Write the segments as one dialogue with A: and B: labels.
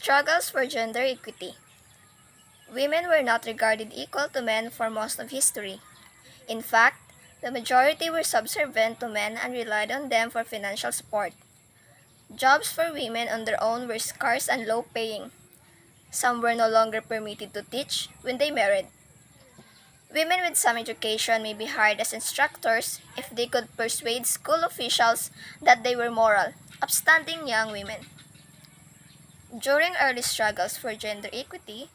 A: Struggles for gender equity. Women were not regarded equal to men for most of history. In fact, the majority were subservient to men and relied on them for financial support. Jobs for women on their own were scarce and low paying. Some were no longer permitted to teach when they married. Women with some education may be hired as instructors if they could persuade school officials that they were moral, upstanding young women. During early struggles for gender equity,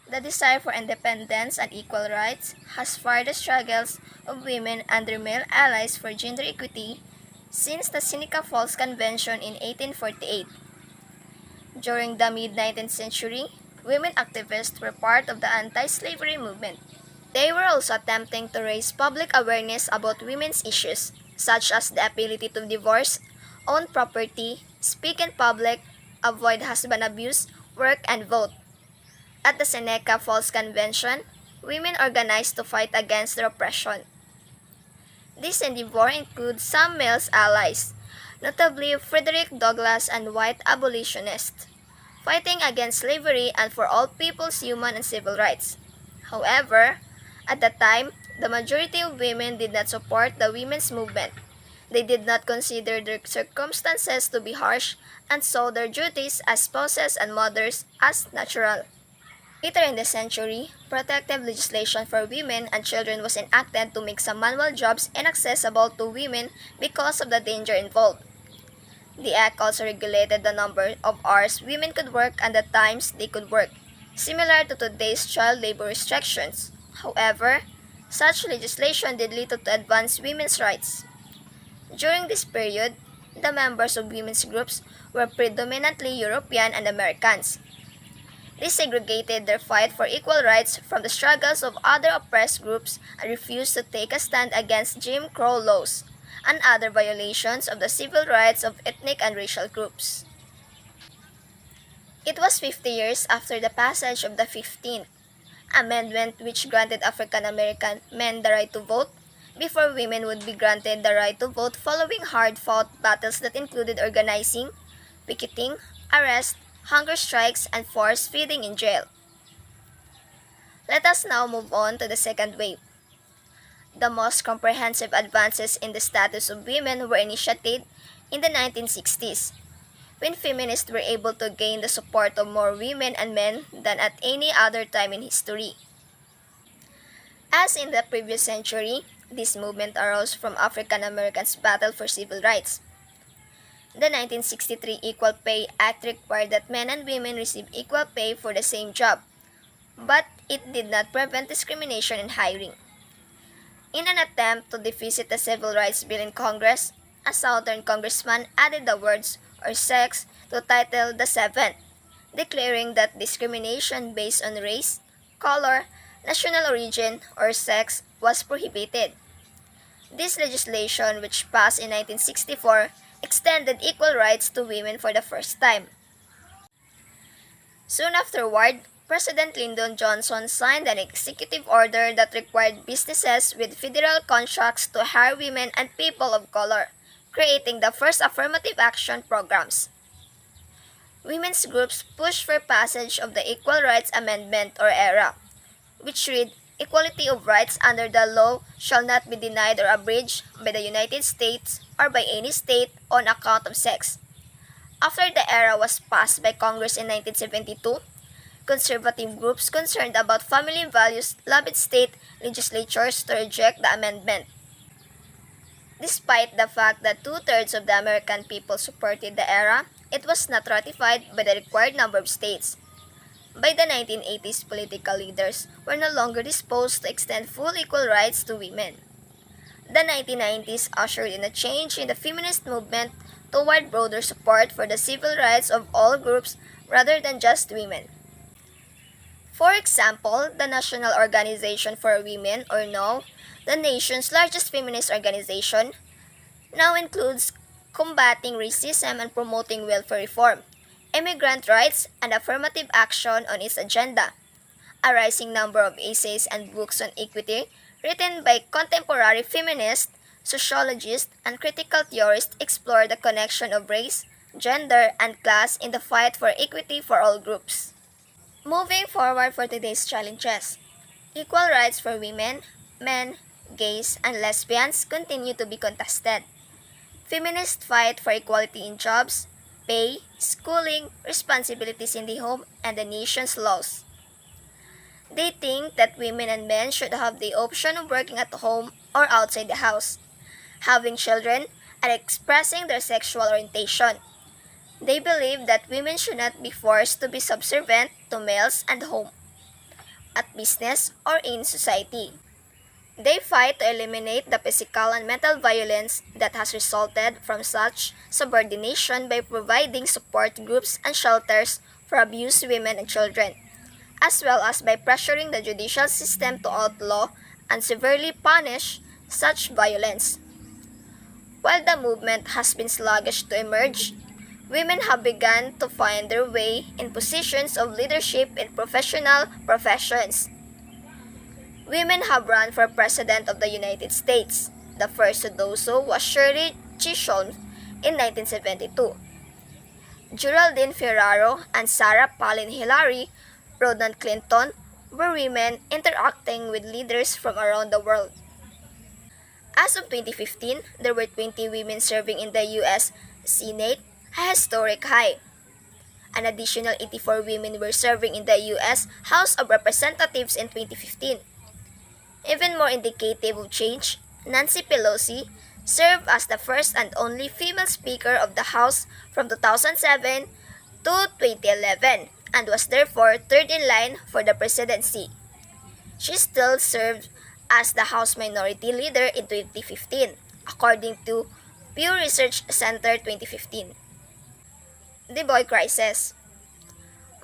A: the desire for independence and equal rights has fired the struggles of women and their male allies for gender equity since the Seneca Falls Convention in 1848. During the mid-19th century, women activists were part of the anti-slavery movement. They were also attempting to raise public awareness about women's issues, such as the ability to divorce, own property, speak in public, avoid husband abuse, work, and vote. At the Seneca Falls Convention, women organized to fight against their oppression. This endeavor includes some male allies, notably Frederick Douglass and white abolitionists, fighting against slavery and for all people's human and civil rights. However, at the time, the majority of women did not support the women's movement. They did not consider their circumstances to be harsh and saw their duties as spouses and mothers as natural. Later in the century, protective legislation for women and children was enacted to make some manual jobs inaccessible to women because of the danger involved. The act also regulated the number of hours women could work and the times they could work, similar to today's child labor restrictions. However, such legislation did little to advance women's rights. During this period, the members of women's groups were predominantly European and Americans. They segregated their fight for equal rights from the struggles of other oppressed groups and refused to take a stand against Jim Crow laws and other violations of the civil rights of ethnic and racial groups. It was 50 years after the passage of the 15th Amendment, which granted African American men the right to vote, before women would be granted the right to vote following hard-fought battles that included organizing, picketing, arrest, hunger strikes, and forced feeding in jail. Let us now move on to the second wave. The most comprehensive advances in the status of women were initiated in the 1960s, when feminists were able to gain the support of more women and men than at any other time in history. As in the previous century, this movement arose from African Americans' battle for civil rights. The 1963 Equal Pay Act required that men and women receive equal pay for the same job, but it did not prevent discrimination in hiring. In an attempt to defeat the Civil Rights Bill in Congress, a Southern congressman added the words or sex to Title VII, declaring that discrimination based on race, color, national origin, or sex was prohibited. This legislation, which passed in 1964, extended equal rights to women for the first time. Soon afterward, President Lyndon Johnson signed an executive order that required businesses with federal contracts to hire women and people of color, creating the first affirmative action programs. Women's groups pushed for passage of the Equal Rights Amendment or ERA, which read, "Equality of rights under the law shall not be denied or abridged by the United States or by any state on account of sex." After the ERA was passed by Congress in 1972, conservative groups concerned about family values lobbied state legislatures to reject the amendment. Despite the fact that two-thirds of the American people supported the ERA, it was not ratified by the required number of states. By the 1980s, political leaders were no longer disposed to extend full equal rights to women. The 1990s ushered in a change in the feminist movement toward broader support for the civil rights of all groups rather than just women. For example, the National Organization for Women, or NO, the nation's largest feminist organization, now includes combating racism and promoting welfare reform, immigrant rights, and affirmative action on its agenda. A rising number of essays and books on equity written by contemporary feminists, sociologists, and critical theorists explore the connection of race, gender, and class in the fight for equity for all groups. Moving forward for today's challenges, equal rights for women, men, gays, and lesbians continue to be contested. Feminists fight for equality in jobs, pay, schooling, responsibilities in the home, and the nation's laws. They think that women and men should have the option of working at home or outside the house, having children, and expressing their sexual orientation. They believe that women should not be forced to be subservient to males at home, at business, or in society. They fight to eliminate the physical and mental violence that has resulted from such subordination by providing support groups and shelters for abused women and children, as well as by pressuring the judicial system to outlaw and severely punish such violence. While the movement has been sluggish to emerge, women have begun to find their way in positions of leadership in professional professions. Women have run for President of the United States. The first to do so was Shirley Chisholm in 1972. Geraldine Ferraro and Sarah Palin Hillary Rodham Clinton were women interacting with leaders from around the world. As of 2015, there were 20 women serving in the U.S. Senate, a historic high. An additional 84 women were serving in the U.S. House of Representatives in 2015. Even more indicative of change, Nancy Pelosi served as the first and only female Speaker of the House from 2007 to 2011 and was therefore third in line for the presidency. She still served as the House Minority Leader in 2015, according to Pew Research Center 2015. The boy crisis.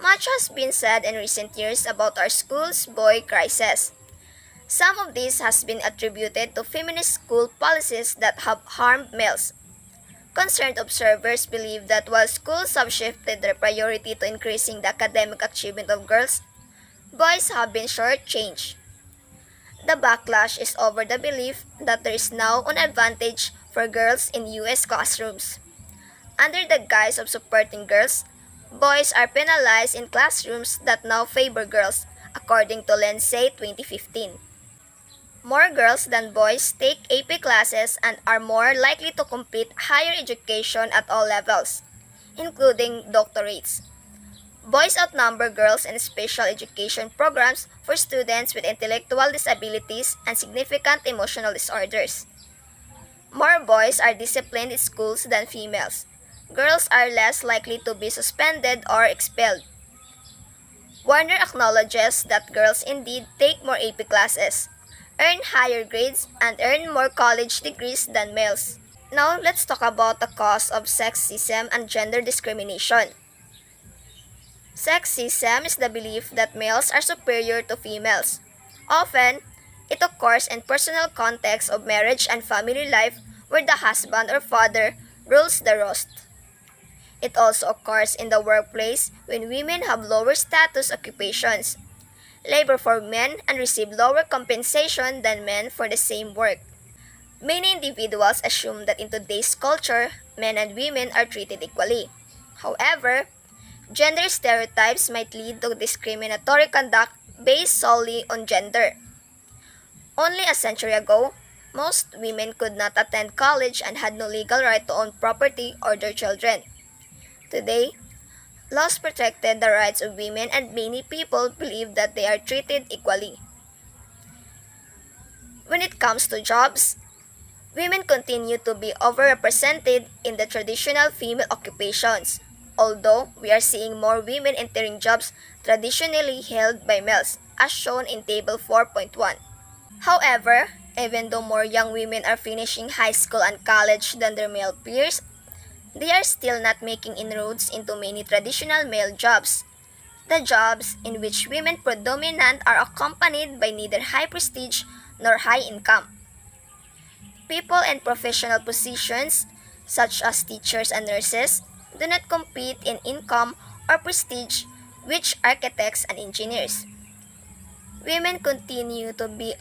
A: Much has been said in recent years about our school's boy crisis. Some of this has been attributed to feminist school policies that have harmed males. Concerned observers believe that while schools have shifted their priority to increasing the academic achievement of girls, boys have been shortchanged. The backlash is over the belief that there is now an advantage for girls in U.S. classrooms. Under the guise of supporting girls, boys are penalized in classrooms that now favor girls, according to Lindsay 2015. More girls than boys take AP classes and are more likely to complete higher education at all levels, including doctorates. Boys outnumber girls in special education programs for students with intellectual disabilities and significant emotional disorders. More boys are disciplined in schools than females. Girls are less likely to be suspended or expelled. Warner acknowledges that girls indeed take more AP classes, earn higher grades, and earn more college degrees than males. Now, let's talk about the cause of sexism and gender discrimination. Sexism is the belief that males are superior to females. Often, it occurs in personal contexts of marriage and family life where the husband or father rules the roost. It also occurs in the workplace when women have lower status occupations, labor for men, and receive lower compensation than men for the same work. Many individuals assume that in today's culture, men and women are treated equally. However, gender stereotypes might lead to discriminatory conduct based solely on gender. Only a century ago, most women could not attend college and had no legal right to own property or their children. Today, laws protected the rights of women and many people believe that they are treated equally. When it comes to jobs, women continue to be overrepresented in the traditional female occupations, although we are seeing more women entering jobs traditionally held by males, as shown in Table 4.1. However, even though more young women are finishing high school and college than their male peers, they are still not making inroads into many traditional male jobs. The jobs in which women predominant are accompanied by neither high prestige nor high income. People in professional positions, such as teachers and nurses, do not compete in income or prestige with architects and engineers. Women continue to be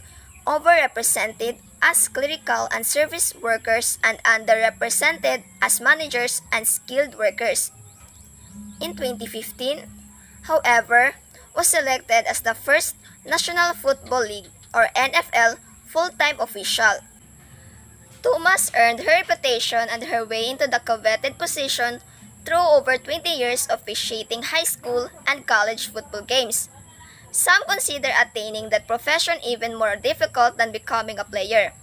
A: overrepresented as clerical and service workers and underrepresented as managers and skilled workers. In 2015, however, was selected as the first National Football League or NFL full-time official. Thomas earned her reputation and her way into the coveted position through over 20 years of officiating high school and college football games. Some consider attaining that profession even more difficult than becoming a player.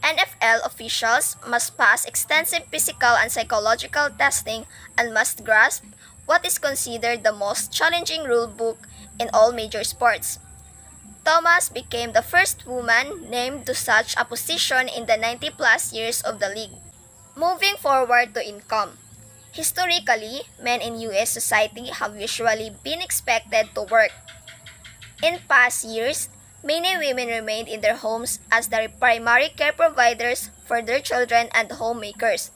A: NFL officials must pass extensive physical and psychological testing and must grasp what is considered the most challenging rule book in all major sports. Thomas became the first woman named to such a position in the 90-plus years of the league. Moving forward to income. Historically, men in U.S. society have usually been expected to work. In past years, many women remained in their homes as the primary care providers for their children and homemakers.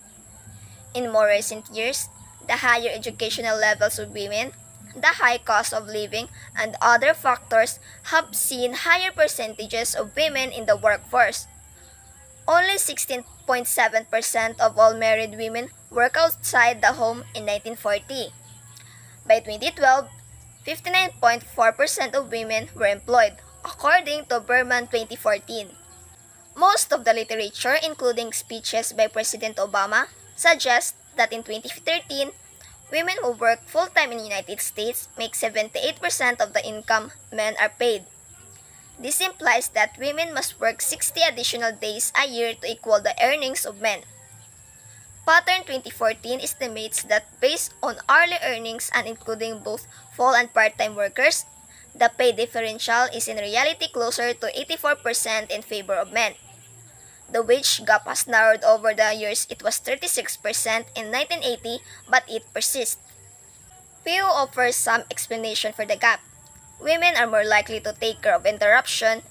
A: In more recent years, the higher educational levels of women, the high cost of living, and other factors have seen higher percentages of women in the workforce. Only 16.7% of all married women work outside the home in 1940. By 2012, 59.4% of women were employed, according to Berman 2014. Most of the literature, including speeches by President Obama, suggests that in 2013, women who work full-time in the United States make 78% of the income men are paid. This implies that women must work 60 additional days a year to equal the earnings of men. Pattern 2014 estimates that based on hourly earnings and including both full and part-time workers, the pay differential is in reality closer to 84% in favor of men. The wage gap has narrowed over the years. It was 36% in 1980, but it persists. Pew offers some explanation for the gap. Women are more likely to take care of interruptions,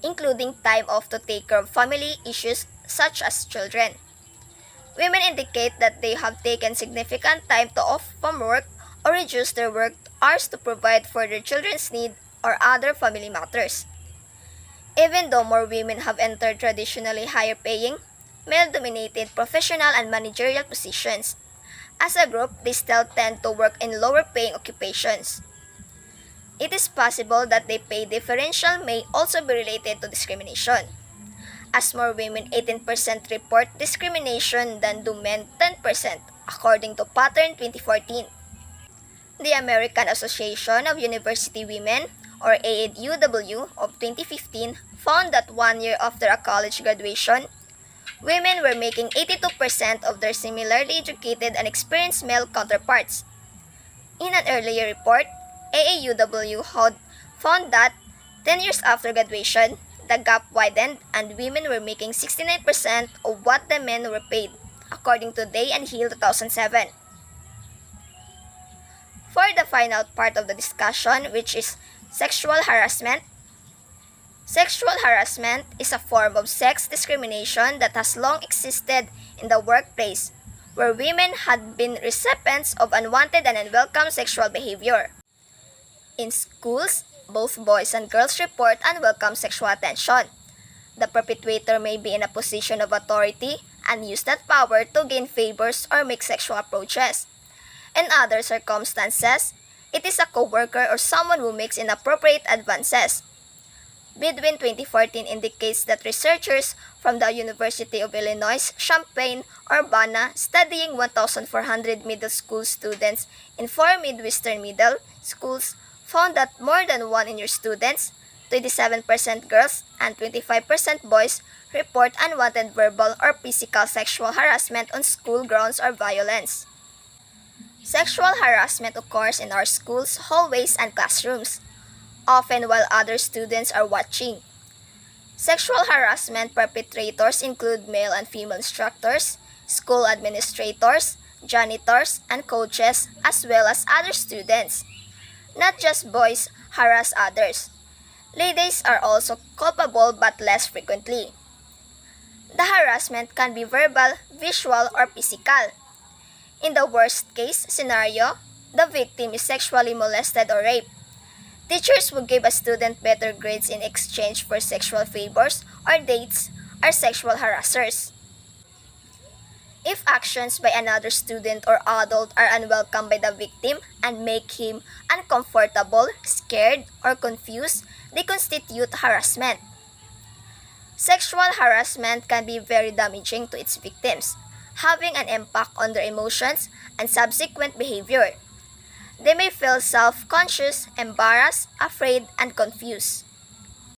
A: including time off to take care of family issues such as children. Women indicate that they have taken significant time off from work or reduced their work hours to provide for their children's needs or other family matters. Even though more women have entered traditionally higher paying, male-dominated professional and managerial positions, as a group they still tend to work in lower paying occupations. It is possible that the pay differential may also be related to discrimination, as more women 18% report discrimination than do men 10%, according to Pattern 2014. The American Association of University Women, or AAUW, of 2015 found that 1 year after a college graduation, women were making 82% of their similarly educated and experienced male counterparts. In an earlier report, AAUW had found that 10 years after graduation, the gap widened and women were making 69% of what the men were paid, according to Day and Hill 2007. For the final part of the discussion, which is sexual harassment. Sexual harassment is a form of sex discrimination that has long existed in the workplace, where women had been recipients of unwanted and unwelcome sexual behavior. In schools, both boys and girls report unwelcome sexual attention. The perpetrator may be in a position of authority and use that power to gain favors or make sexual approaches. In other circumstances, it is a coworker or someone who makes inappropriate advances. Bidwin 2014 indicates that researchers from the University of Illinois Champaign-Urbana studying 1,400 middle school students in 4 Midwestern middle schools found that more than 1 in your students, 27% girls and 25% boys, report unwanted verbal or physical sexual harassment on school grounds or violence. Sexual harassment occurs in our schools, hallways, and classrooms, often while other students are watching. Sexual harassment perpetrators include male and female instructors, school administrators, janitors, and coaches, as well as other students. Not just boys harass others. Ladies are also culpable but less frequently. The harassment can be verbal, visual, or physical. In the worst case scenario, the victim is sexually molested or raped. Teachers will give a student better grades in exchange for sexual favors or dates are sexual harassers. If actions by another student or adult are unwelcome by the victim and make him uncomfortable, scared, or confused, they constitute harassment. Sexual harassment can be very damaging to its victims, having an impact on their emotions and subsequent behavior. They may feel self-conscious, embarrassed, afraid, and confused.